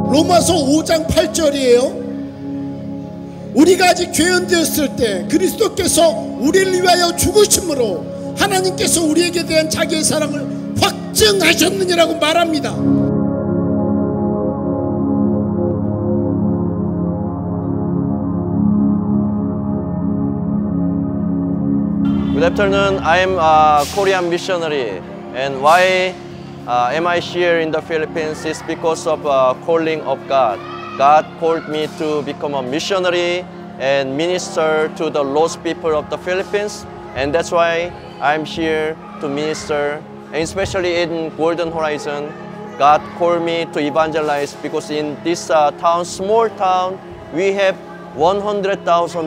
로마서 5장 8절이에요. 우리가 아직 죄인되었을 때 그리스도께서 우리를 위하여 죽으심으로 하나님께서 우리에게 대한 자기의 사랑을 확증하셨느니라고 말합니다. Good afternoon. I am a Korean missionary, and why am I here in the Philippines is because of calling of God. God called me to become a missionary and minister to the lost people of the Philippines, and that's why I'm here to minister, and especially in Golden Horizon. God called me to evangelize because in this town, small town, we have 100,000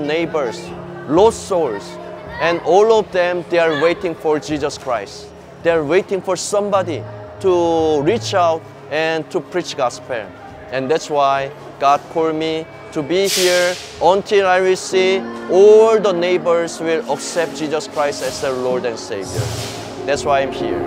neighbors, lost souls. And all of them, they are waiting for Jesus Christ. They are waiting for somebody to reach out and to preach gospel. And that's why God called me to be here until I will see all the neighbors will accept Jesus Christ as their Lord and Savior. That's why I'm here.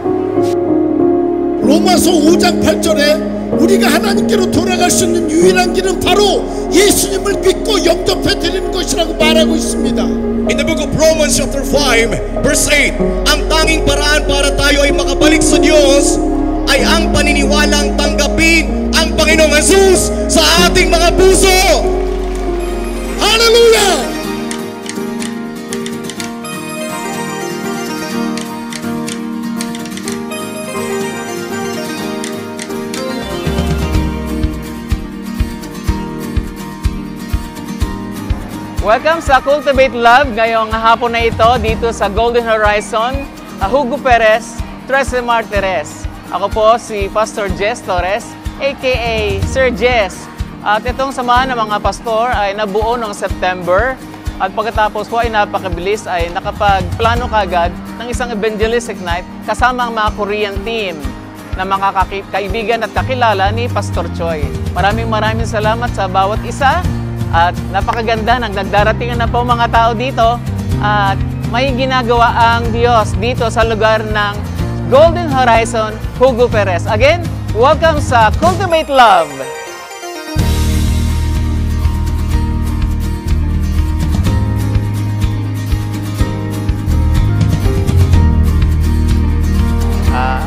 로마서 5장 8절에 우리가 하나님께로 돌아갈 수 있는 유일한 길은 바로 예수님을 믿고 영접해 드리는 것이라고 말하고 있습니다. In the book of Romans chapter 5 verse 8, ang tanging paraan para tayo ay makabalik sa Diyos ay ang paniniwalang tanggapin ang Panginoong Jesus sa ating mga puso. Hallelujah! Welcome sa Cultivate Love ngayong hapon na ito dito sa Golden Horizon, Hugo Perez, Trece Martires. Ako po si Pastor Jess Torres, aka Sir Jess. At itong samahan ng mga pastor ay nabuo noong September. At pagkatapos po ay napakabilis ay nakapagplano kagad ng isang evangelistic night kasama ang mga Korean team na mga kaibigan at kakilala ni Pastor Choi. Maraming salamat sa bawat isa. At napakaganda ng nagdarating na po mga tao dito at may ginagawa ang Diyos dito sa lugar ng Golden Horizon, Hugo Perez. Again, welcome sa Cultivate Love!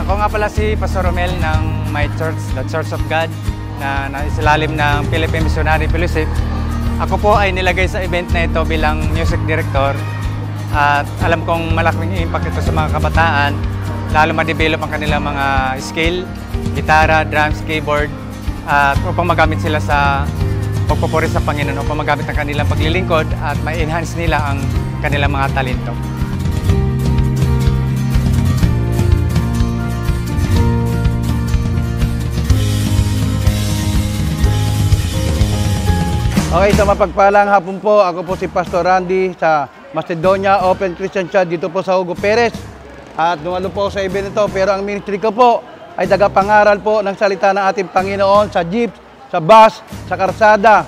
Ako nga pala si Pastor Romel ng my church, the Church of God, na isilalim ng Philippine Missionary Fellowship. Ako po ay nilagay sa event na ito bilang music director at alam kong malaking impact ito sa mga kabataan, lalo ma-develop ang kanilang mga skill, gitara, drums, keyboard, at upang magamit sila sa pagpupuri sa Panginoon, upang magamit ang kanilang paglilingkod at ma-enhance nila ang kanilang mga talento. Okay, sa mapagpalang hapon po, ako po si Pastor Randy sa Macedonia Open Christian Church dito po sa Hugo Perez. At dumalo po sa event ito, pero ang ministry ko po ay tagapangaral po ng salita ng ating Panginoon sa jeep, sa bus, sa karsada.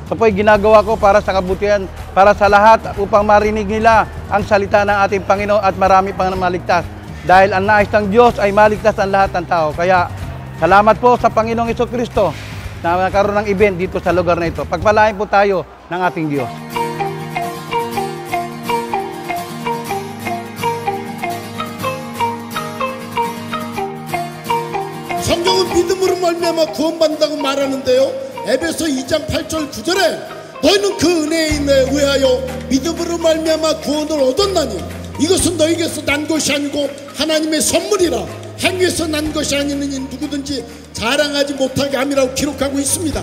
Ito po ay ginagawa ko para sa kabutihan, para sa lahat upang marinig nila ang salita ng ating Panginoon at marami pang maligtas. Dahil ang nais ng Diyos ay maligtas ang lahat ng tao. Kaya salamat po sa Panginoong Jesucristo na nagkaroon ng event dito sa lugar na ito. Pagpalain po tayo ng ating Diyos. 성경은 믿음으로 말미암아 구원받는다고 말하는데요. 에베소 2장 8절 9절에 너희는 그 은혜에 의하여 믿음으로 말미암아 구원을 얻었나니 이것은 너희에게서 난 것이 아니고 하나님의 선물이라 행위에서 난 것이 아니니 누구든지 자랑하지 못하게 함이라고 기록하고 있습니다.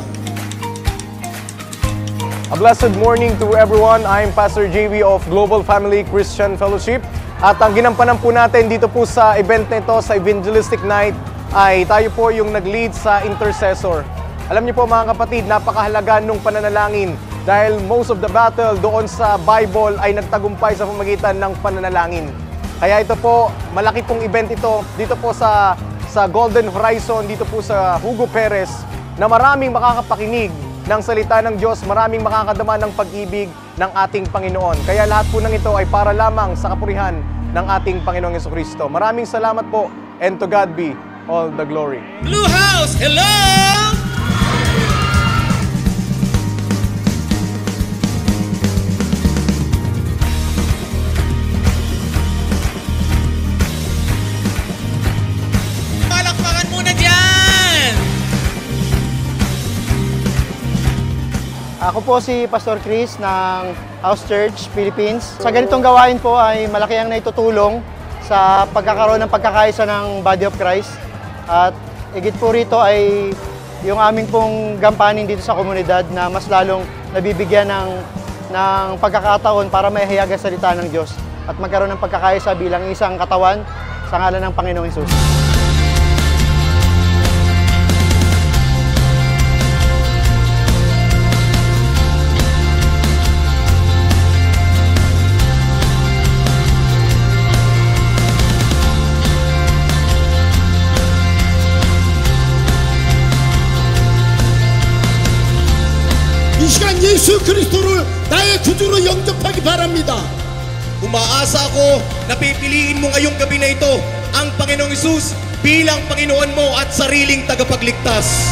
A blessed morning to everyone. I'm Pastor JV of Global Family Christian Fellowship. At ang ginampanan po natin dito po sa event na ito, sa Evangelistic Night, ay tayo po yung nag-lead sa intercessor. Alam niyo po mga kapatid, napakahalaga nung pananalangin dahil most of the battle doon sa Bible ay nagtagumpay sa pamamagitan ng pananalangin. Kaya ito po, malaki pong event ito dito po sa Golden Horizon, dito po sa Hugo Perez, na maraming makakapakinig ng salita ng Diyos, maraming makakadama ng pag-ibig ng ating Panginoon. Kaya lahat po ng ito ay para lamang sa kapurihan ng ating Panginoong Jesucristo. Maraming salamat po, and to God be all the glory. Blue House, hello! Ako po si Pastor Chris ng House Church, Philippines. Sa ganitong gawain po ay malaki ang naitutulong sa pagkakaroon ng pagkakaisa ng Body of Christ. At higit po rito ay yung aming pong gampanin dito sa komunidad na mas lalong nabibigyan ng pagkakataon para maihayag ang salita ng Diyos at magkaroon ng pagkakaisa bilang isang katawan sa ngalan ng Panginoong Hesus. 이 시간 예수 그리스도를 나의 구주로 영접하기 바랍니다. Umaasa ako na pipiliin mo ngayong gabi na ito ang Panginoong Hesus bilang Panginoon mo at sariling tagapagligtas.